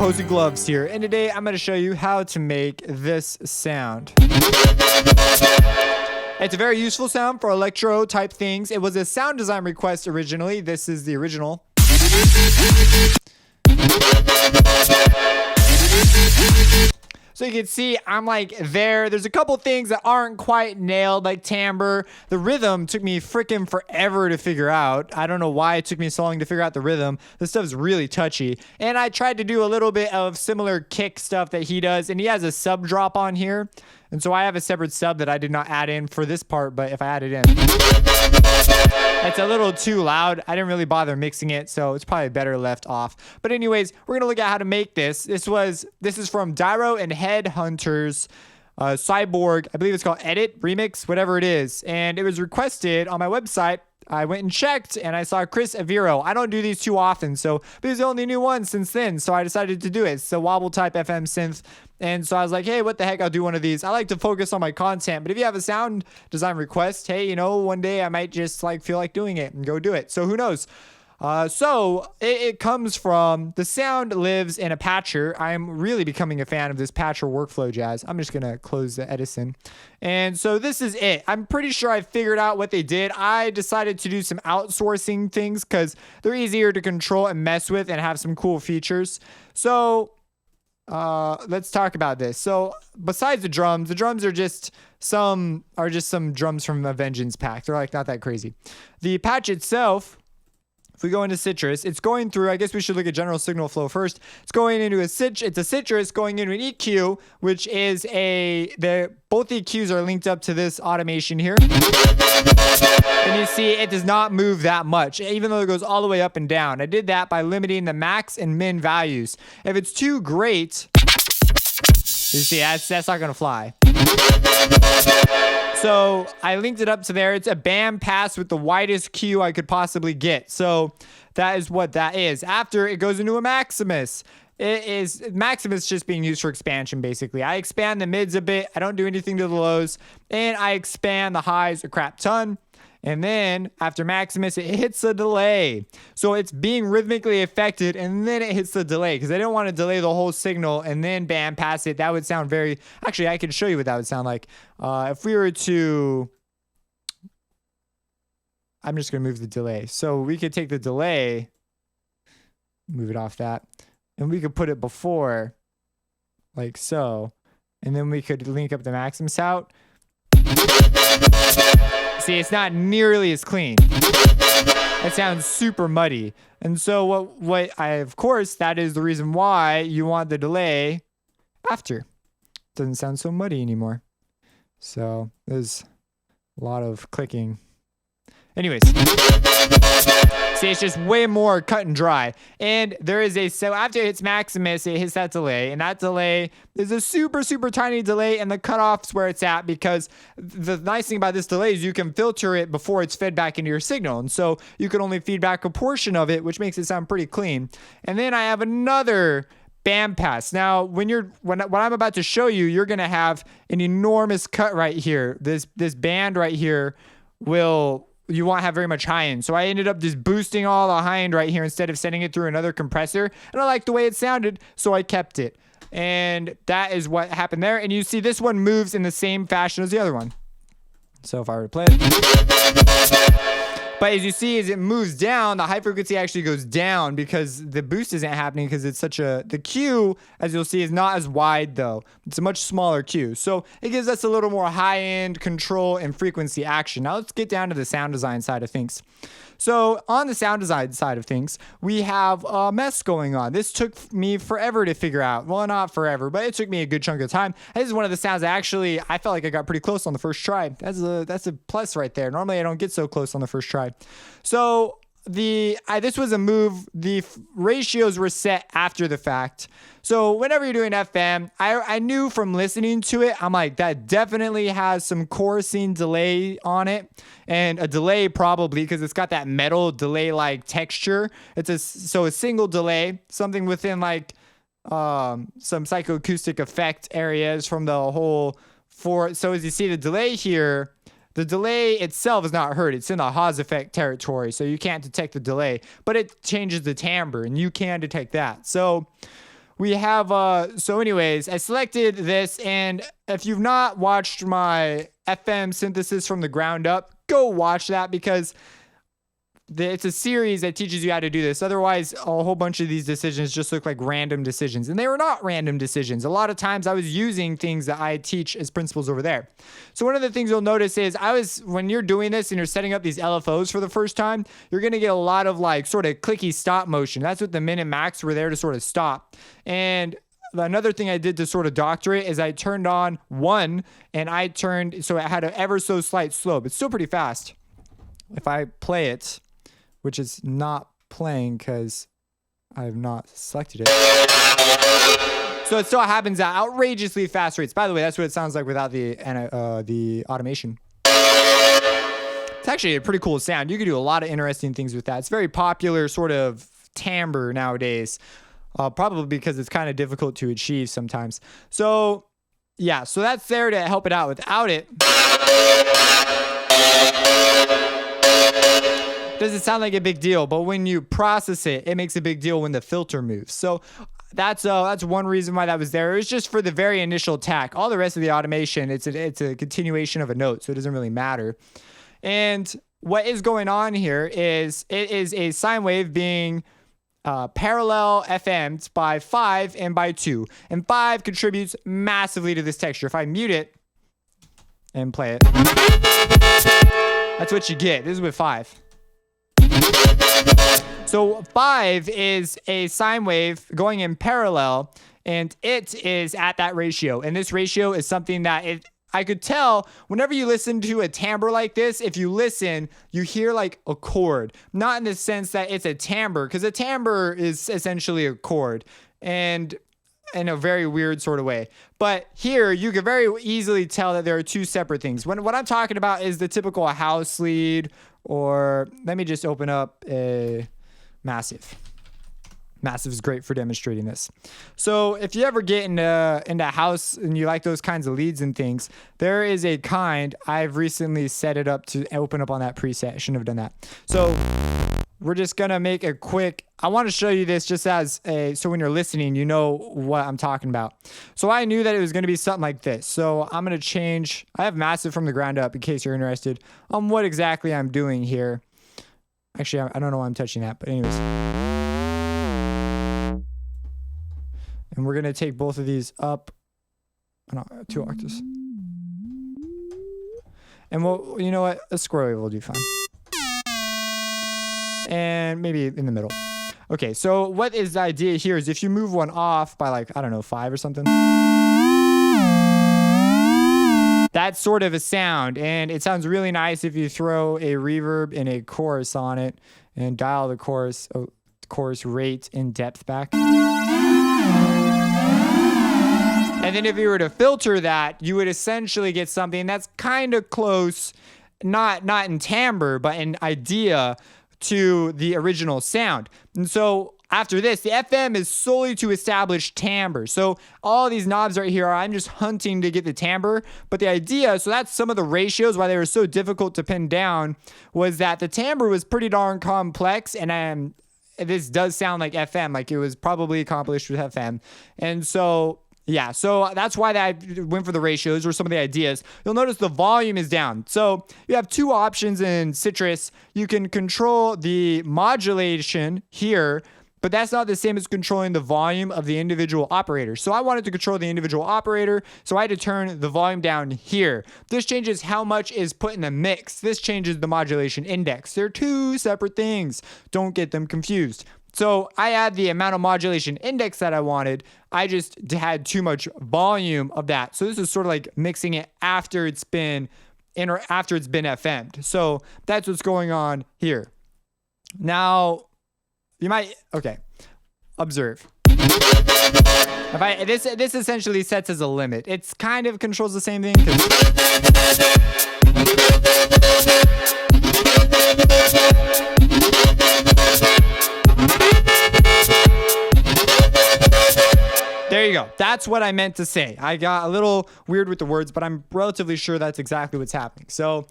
Opposing Gloves here, and today I'm going to show you how to make this sound. It's a very useful sound for electro type things. It was a sound design request originally. This is the original. So you can see I'm like there's a couple things that aren't quite nailed, like timbre. The rhythm took me freaking forever to figure out. I don't know why it took me so long to figure out the rhythm. This stuff is really touchy. And I tried to do a little bit of similar kick stuff that he does, and he has a sub drop on here. And so I have a separate sub that I did not add in for this part, but if I add it in, it's a little too loud. I didn't really bother mixing it, so it's probably better left off. But anyways, we're gonna look at how to make this. This is from Dyro and Headhunterz, Cyborg. I believe it's called Edit Remix, whatever it is. And it was requested on my website. I went and checked, and I saw Chris Aviro. I don't do these too often, but he's the only new one since then, so I decided to do it. It's a wobble type FM synth, and so I was like, hey, what the heck, I'll do one of these. I like to focus on my content, but if you have a sound design request, hey, you know, one day I might just feel like doing it and go do it. So who knows? So it comes from, the sound lives in a patcher. I'm really becoming a fan of this patcher workflow jazz. I'm just going to close the Edison. And so this is it. I'm pretty sure I figured out what they did. I decided to do some outsourcing things because they're easier to control and mess with and have some cool features. So let's talk about this. So besides the drums are just some drums from a Vengeance pack. They're not that crazy. The patch itself, if we go into Citrus, it's going through, I guess we should look at general signal flow first. It's going into it's a Citrus going into an EQ, which is both EQs are linked up to this automation here. And you see it does not move that much, even though it goes all the way up and down. I did that by limiting the max and min values. If it's too great, you see, that's not going to fly. So I linked it up to there. It's a band pass with the widest Q I could possibly get. So that is what that is. After it goes into a Maximus. Maximus just being used for expansion, basically. I expand the mids a bit. I don't do anything to the lows. And I expand the highs a crap ton. And then after Maximus, it hits a delay. So it's being rhythmically affected, and then it hits the delay because I didn't want to delay the whole signal and then band pass it. That would sound actually, I can show you what that would sound like. If we were to, I'm just going to move the delay. So we could take the delay, move it off that, and we could put it before, like so. And then we could link up the Maximus out. See, it's not nearly as clean. It sounds super muddy. And so of course, that is the reason why you want the delay after. It doesn't sound so muddy anymore. So there's a lot of clicking. Anyways. See, it's just way more cut and dry. And so after it hits Maximus, it hits that delay. And that delay is a super, super tiny delay. And the cutoff's where it's at, because the nice thing about this delay is you can filter it before it's fed back into your signal. And so you can only feed back a portion of it, which makes it sound pretty clean. And then I have another band pass. Now, when I'm about to show you, you're going to have an enormous cut right here. This band right here you won't have very much high end. So I ended up just boosting all the high end right here instead of sending it through another compressor. And I liked the way it sounded, so I kept it. And that is what happened there. And you see this one moves in the same fashion as the other one. So if I were to play it. But as you see, as it moves down, the high frequency actually goes down because the boost isn't happening because it's the Q, as you'll see, is not as wide though. It's a much smaller Q. So it gives us a little more high-end control and frequency action. Now let's get down to the sound design side of things. So on the sound design side of things, we have a mess going on. This took me forever to figure out. Well, not forever, but it took me a good chunk of time. This is one of the sounds that I felt like I got pretty close on the first try. That's a plus right there. Normally I don't get so close on the first try. So this was a move. The ratios were set after the fact. So whenever you're doing FM, I knew from listening to it, I'm like, that definitely has some chorusing delay on it, and a delay probably because it's got that metal delay like texture. It's a single delay, something within some psychoacoustic effect areas from the whole so as you see the delay here. The delay itself is not heard. It's in the Haas effect territory, so you can't detect the delay, but it changes the timbre, and you can detect that. So we have, so anyways, I selected this, and if you've not watched my FM synthesis from the ground up, go watch that, because it's a series that teaches you how to do this. Otherwise, a whole bunch of these decisions just look like random decisions, and they were not random decisions. A lot of times I was using things that I teach as principles over there. So one of the things you'll notice is when you're doing this and you're setting up these LFOs for the first time, you're going to get a lot of like sort of clicky stop motion. That's what the min and max were there to sort of stop. And another thing I did to sort of doctor it is I turned on 1, and so it had an ever so slight slope. It's still pretty fast. If I play it, which is not playing because I have not selected it. So it still happens at outrageously fast rates. By the way, that's what it sounds like without the automation. It's actually a pretty cool sound. You can do a lot of interesting things with that. It's very popular sort of timbre nowadays, probably because it's kind of difficult to achieve sometimes. So yeah, so that's there to help it out. Without it, doesn't sound like a big deal, but when you process it, it makes a big deal when the filter moves. So that's one reason why that was there. It was just for the very initial attack. All the rest of the automation, it's a continuation of a note, so it doesn't really matter. And what is going on here is it is a sine wave being parallel FM'd by 5 and by 2. And 5 contributes massively to this texture. If I mute it and play it, that's what you get. This is with 5. So 5 is a sine wave going in parallel, and it is at that ratio. And this ratio is something that I could tell whenever you listen to a timbre like this. If you listen, you hear like a chord, not in the sense that it's a timbre, because a timbre is essentially a chord, and in a very weird sort of way. But here you can very easily tell that there are two separate things. What I'm talking about is the typical house lead, or let me just open up a massive. Massive is great for demonstrating this. So if you ever get into house and you like those kinds of leads and things, there is a kind. I've recently set it up to open up on that preset. I shouldn't have done that. So we're just going to make a quick, I want to show you this just so when you're listening, you know what I'm talking about. So I knew that it was going to be something like this. So I'm going to change, I have massive from the ground up in case you're interested on what exactly I'm doing here. Actually, I don't know why I'm touching that, but anyways. And we're going to take both of these up 2 octaves. And you know what? A square wave will do fine. And maybe in the middle. Okay, so what is the idea here is if you move one off by like, I don't know, 5 or something. That's sort of a sound, and it sounds really nice if you throw a reverb and a chorus on it and dial the chorus rate and depth back. And then if you were to filter that, you would essentially get something that's kind of close, not in timbre, but in idea to the original sound. And so after this, the FM is solely to establish timbre. So all these knobs right here I'm just hunting to get the timbre. But the idea, so that's some of the ratios why they were so difficult to pin down, was that the timbre was pretty darn complex. And this does sound like FM, like it was probably accomplished with FM. And so yeah, so that's why I went for the ratios or some of the ideas. You'll notice the volume is down. So you have two options in Citrus. You can control the modulation here, but that's not the same as controlling the volume of the individual operator. So I wanted to control the individual operator, so I had to turn the volume down here. This changes how much is put in the mix. This changes the modulation index. They're two separate things. Don't get them confused. So I had the amount of modulation index that I wanted. I just had too much volume of that. So this is sort of like mixing it after it's been FM'd. So that's what's going on here. Now, you might, okay, observe. This essentially sets as a limit. It's kind of controls the same thing. There you go. That's what I meant to say. I got a little weird with the words, but I'm relatively sure that's exactly what's happening. So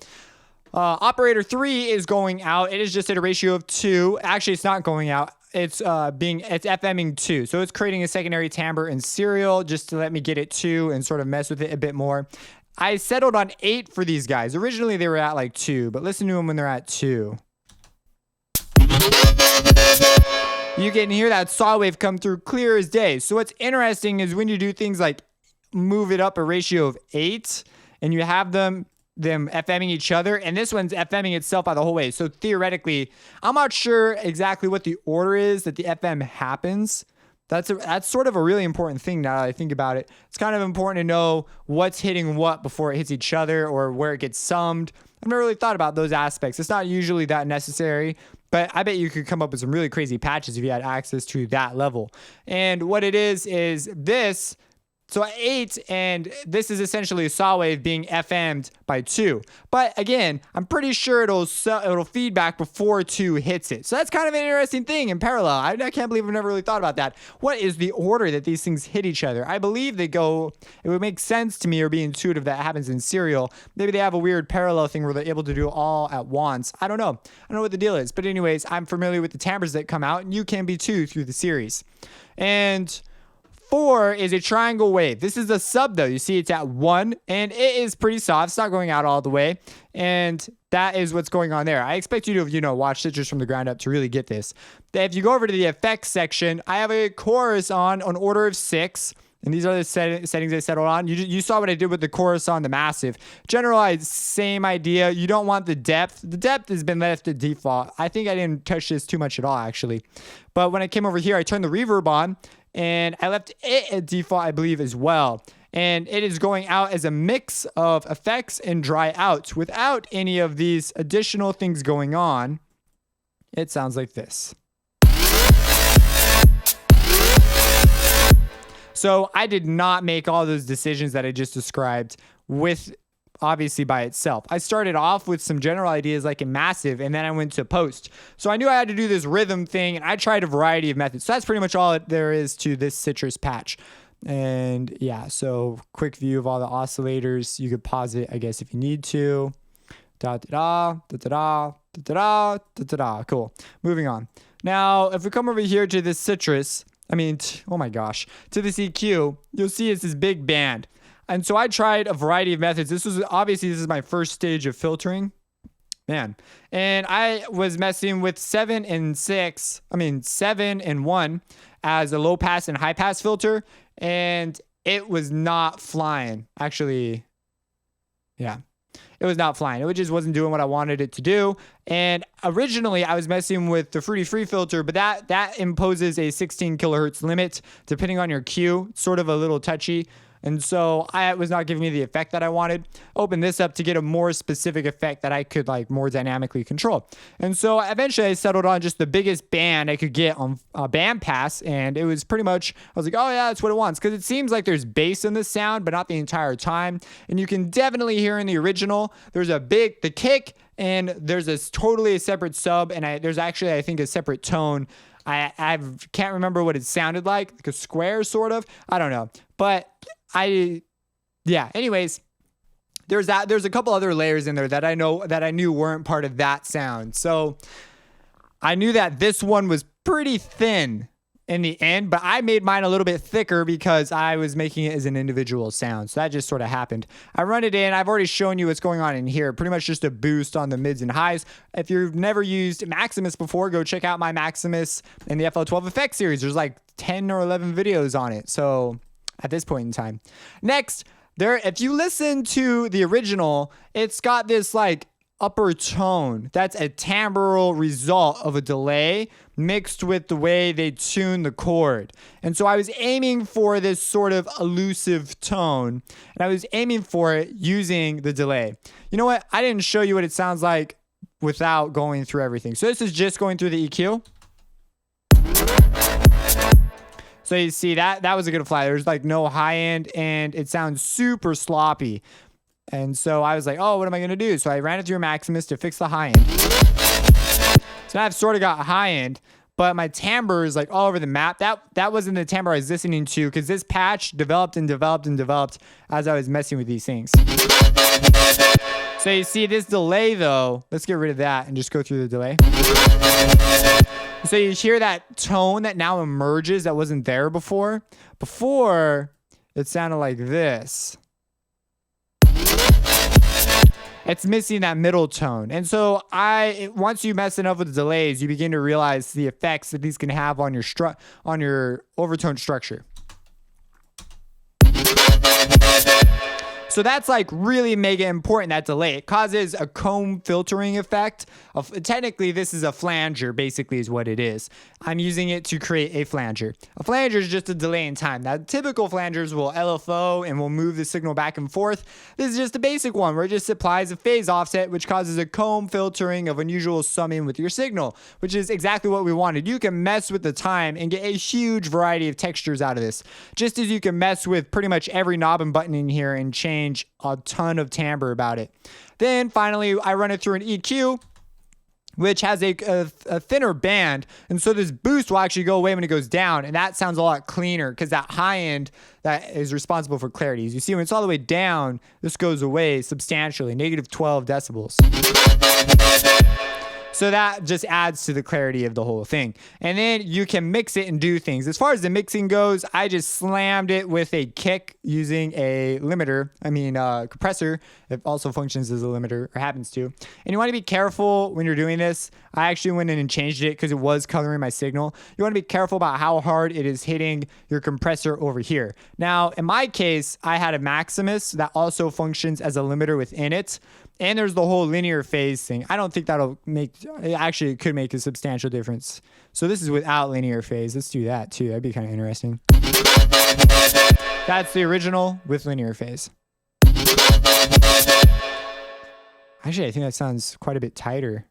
operator 3 is going out. It is just at a ratio of 2. Actually, it's not going out. it's FMing 2. So it's creating a secondary timbre in serial just to let me get it 2 and sort of mess with it a bit more. I settled on 8 for these guys. Originally they were at like 2, but listen to them when they're at 2. You can hear that saw wave come through clear as day. So what's interesting is when you do things like move it up a ratio of 8 and you have them FMing each other, and this one's FMing itself by the whole way. So theoretically, I'm not sure exactly what the order is that the FM happens. That's sort of a really important thing now that I think about it. It's kind of important to know what's hitting what before it hits each other or where it gets summed. I've never really thought about those aspects. It's not usually that necessary, but I bet you could come up with some really crazy patches if you had access to that level. And what it is this. So 8, and this is essentially a saw wave being FM'd by 2. But again, I'm pretty sure it'll feedback before 2 hits it. So that's kind of an interesting thing in parallel. I can't believe I've never really thought about that. What is the order that these things hit each other? I believe they go, it would make sense to me or be intuitive that happens in serial. Maybe they have a weird parallel thing where they're able to do it all at once. I don't know. I don't know what the deal is. But anyways, I'm familiar with the timbres that come out, and you can be too through the series. And 4 is a triangle wave. This is a sub though. You see it's at 1 and it is pretty soft. It's not going out all the way. And that is what's going on there. I expect you to, watch Citrus from the ground up to really get this. If you go over to the effects section, I have a chorus on order of 6. And these are the settings I settled on. You saw what I did with the chorus on the massive. Generalized, same idea. You don't want the depth. The depth has been left at default. I think I didn't touch this too much at all, actually. But when I came over here, I turned the reverb on. And I left it at default, I believe, as well. And it is going out as a mix of effects and dry outs without any of these additional things going on. It sounds like this. So I did not make all those decisions that I just described with obviously by itself. I started off with some general ideas like in massive, and then I went to post. So I knew I had to do this rhythm thing, and I tried a variety of methods. So that's pretty much all there is to this Citrus patch. And yeah, so quick view of all the oscillators. You could pause it, I guess, if you need to. Da-da-da, da-da-da, da-da-da, da-da-da. Cool. Moving on. Now, if we come over here to this Citrus, oh my gosh, to this EQ, you'll see it's this big band. And so I tried a variety of methods. This is my first stage of filtering. Man. And I was messing with 7 and 1 as a low pass and high pass filter. And it was not flying. Actually, yeah. It was not flying. It just wasn't doing what I wanted it to do. And originally I was messing with the Fruity Free filter, but that imposes a 16 kilohertz limit depending on your cue. It's sort of a little touchy. And so I was not giving me the effect that I wanted. Open this up to get a more specific effect that I could more dynamically control. And so eventually I settled on just the biggest band I could get on a band pass. And it was pretty much, I was like, oh yeah, that's what it wants. Because it seems like there's bass in the sound, but not the entire time. And you can definitely hear in the original, there's the kick, and there's totally a separate sub. And there's actually, I think, a separate tone. I can't remember what it sounded like a square sort of. I don't know. But anyways, there's a couple other layers in there that I knew weren't part of that sound. So I knew that this one was pretty thin in the end, but I made mine a little bit thicker because I was making it as an individual sound. So that just sort of happened. I run it in. I've already shown you what's going on in here. Pretty much just a boost on the mids and highs. If you've never used Maximus before, go check out my Maximus in the FL12 Effects series. There's 10 or 11 videos on it. So at this point in time. Next, if you listen to the original, it's got this upper tone. That's a timbral result of a delay mixed with the way they tune the chord. And so I was aiming for this sort of elusive tone, and I was aiming for it using the delay. You know what? I didn't show you what it sounds like without going through everything. So this is just going through the EQ. So you see that was a good fly. There's no high end, and it sounds super sloppy. And so I was like, oh, what am I going to do? So I ran it through Maximus to fix the high end. So now I've sort of got high end, but my timbre is all over the map. That wasn't the timbre I was listening to because this patch developed and developed and developed as I was messing with these things. So you see this delay though, let's get rid of that and just go through the delay. So you hear that tone that now emerges that wasn't there before. Before, it sounded like this. It's missing that middle tone. And so once you mess enough with the delays, you begin to realize the effects that these can have on your overtone structure. So that's like really mega important, that delay. It causes a comb filtering effect. Technically, this is a flanger, basically is what it is. I'm using it to create a flanger. A flanger is just a delay in time. Now, typical flangers will LFO and will move the signal back and forth. This is just a basic one where it just applies a phase offset, which causes a comb filtering of unusual summing with your signal, which is exactly what we wanted. You can mess with the time and get a huge variety of textures out of this, just as you can mess with pretty much every knob and button in here and change a ton of timbre about it. Then finally, I run it through an EQ, which has a thinner band. And so this boost will actually go away when it goes down. And that sounds a lot cleaner because that high end that is responsible for clarity. As you see, when it's all the way down, this goes away substantially, -12 decibels. So that just adds to the clarity of the whole thing. And then you can mix it and do things. As far as the mixing goes, I just slammed it with a kick using a compressor. It also functions as a limiter, or happens to. And you want to be careful when you're doing this. I actually went in and changed it because it was coloring my signal. You want to be careful about how hard it is hitting your compressor over here. Now, in my case, I had a Maximus that also functions as a limiter within it. And there's the whole linear phase thing. I don't think it could make a substantial difference. So this is without linear phase. Let's do that too. That'd be kind of interesting. That's the original with linear phase. Actually, I think that sounds quite a bit tighter.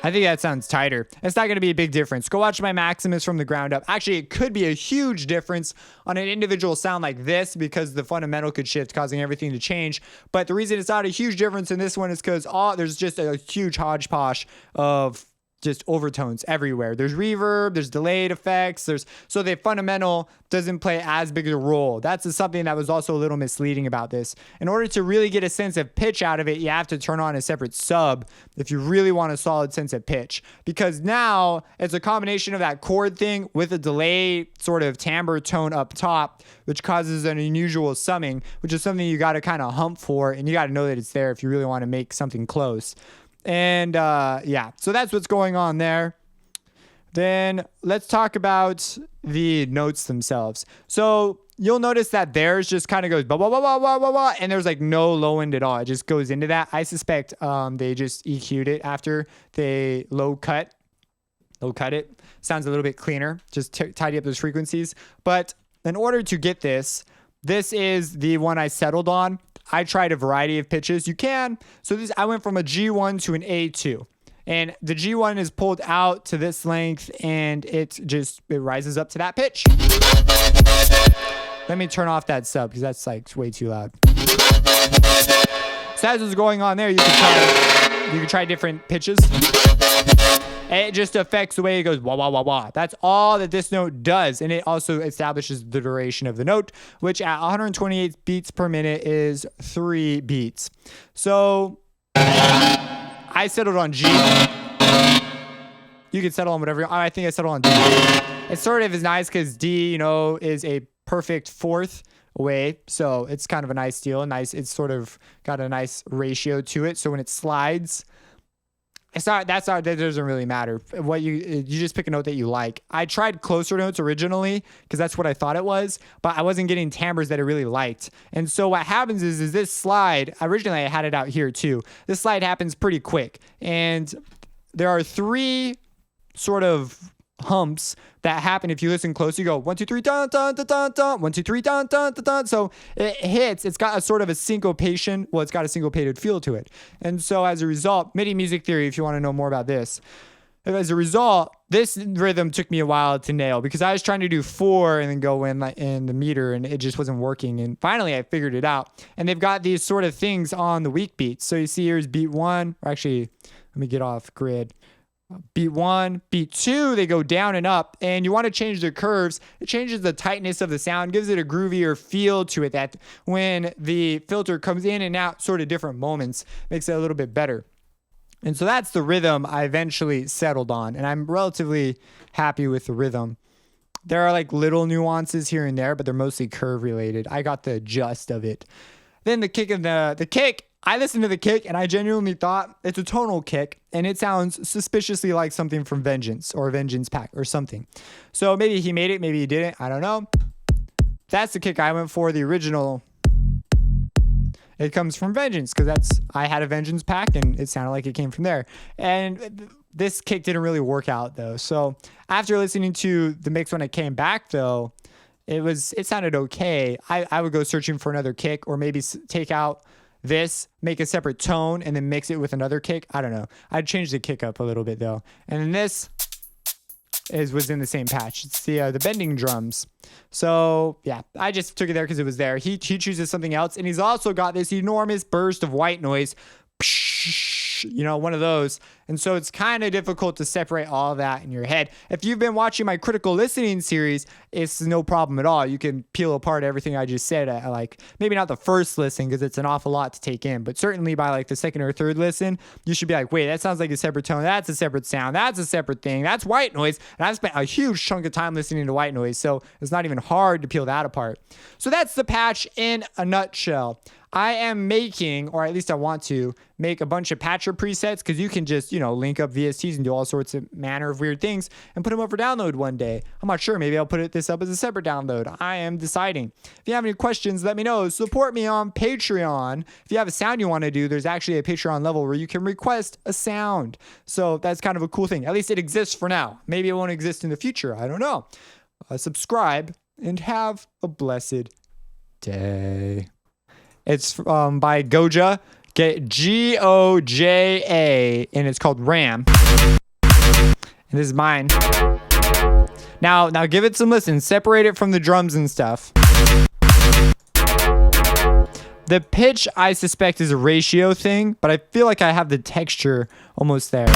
I think that sounds tighter. It's not going to be a big difference. Go watch my Maximus from the ground up. Actually, it could be a huge difference on an individual sound like this because the fundamental could shift, causing everything to change. But the reason it's not a huge difference in this one is because there's just a huge hodgepodge of just overtones everywhere. There's reverb, there's delayed effects, so the fundamental doesn't play as big a role. That's something that was also a little misleading about this. In order to really get a sense of pitch out of it, you have to turn on a separate sub if you really want a solid sense of pitch. Because now it's a combination of that chord thing with a delay sort of timbre tone up top, which causes an unusual summing, which is something you got to kind of hump for, and you got to know that it's there if you really want to make something close. And so that's what's going on there. Then let's talk about the notes themselves. So you'll notice that theirs just kind of goes blah, blah, blah, blah, blah, blah, blah, and there's like no low end at all. It just goes into that. I suspect they just EQ'd it after they low cut it. Sounds a little bit cleaner. Just tidy up those frequencies. But in order to get this is the one I settled on. I tried a variety of pitches. You can. So I went from a G1 to an A2. And the G1 is pulled out to this length and it rises up to that pitch. Let me turn off that sub because that's like way too loud. So that's what's going on there. You can try different pitches. And it just affects the way it goes wah, wah, wah, wah. That's all that this note does. And it also establishes the duration of the note, which at 128 beats per minute is 3 beats. So I settled on G. You can settle on whatever. I think I settled on D. It sort of is nice because D, is a perfect fourth away. So it's kind of a nice deal. It's sort of got a nice ratio to it. So when it slides, that doesn't really matter. You just pick a note that you like. I tried closer notes originally because that's what I thought it was, but I wasn't getting timbres that I really liked. And so what happens is this slide, originally I had it out here too. This slide happens pretty quick. And there are 3 sort of humps that happen if you listen close. You go 1 2 3 dun dun dun dun dun 1 2 3 dun dun dun dun. So it's got a sort of a syncopation. Well, it's got a syncopated feel to it. And so as a result, MIDI music theory, if you want to know more about this, as a result, this rhythm took me a while to nail because I was trying to do 4 and then go in the meter and it just wasn't working. And finally I figured it out. And they've got these sort of things on the weak beats. So you see here's beat 1, or actually let me get off grid. Beat 1, beat 2, they go down and up, and you want to change the curves. It changes the tightness of the sound, gives it a groovier feel to it, that when the filter comes in and out sort of different moments, makes it a little bit better. And so that's the rhythm I eventually settled on, and I'm relatively happy with the rhythm. There are like little nuances here and there, but they're mostly curve related. I got the gist of it. Then the kick of the kick, I listened to the kick and I genuinely thought it's a tonal kick and it sounds suspiciously like something from Vengeance or Vengeance Pack or something. So maybe he made it, maybe he didn't. I don't know. That's the kick I went for, the original. It comes from Vengeance because I had a Vengeance Pack and it sounded like it came from there. And this kick didn't really work out though. So after listening to the mix when it came back though, it sounded okay. I would go searching for another kick, or maybe take out this, make a separate tone, and then mix it with another kick. I don't know. I'd change the kick up a little bit though. And then this was in the same patch. It's the bending drums. So yeah, I just took it there because it was there. He chooses something else, and he's also got this enormous burst of white noise. You know, one of those. And so it's kind of difficult to separate all of that in your head. If you've been watching my critical listening series, it's no problem at all. You can peel apart everything I just said. Like maybe not the first listen because it's an awful lot to take in, but certainly by like the second or third listen, you should be like, wait, that sounds like a separate tone. That's a separate sound. That's a separate thing. That's white noise. And I've spent a huge chunk of time listening to white noise. So it's not even hard to peel that apart. So that's the patch in a nutshell. I am making, or at least I want to make, a bunch of patcher presets because you can just, link up VSTs and do all sorts of manner of weird things and put them up for download one day. I'm not sure. Maybe I'll put this up as a separate download. I am deciding. If you have any questions, let me know. Support me on Patreon. If you have a sound you want to do, there's actually a Patreon level where you can request a sound. So that's kind of a cool thing. At least it exists for now. Maybe it won't exist in the future. I don't know. Subscribe and have a blessed day. It's by Goja, Goja, and it's called Ram. And this is mine. Now give it some listen. Separate it from the drums and stuff. The pitch, I suspect, is a ratio thing, but I feel like I have the texture almost there.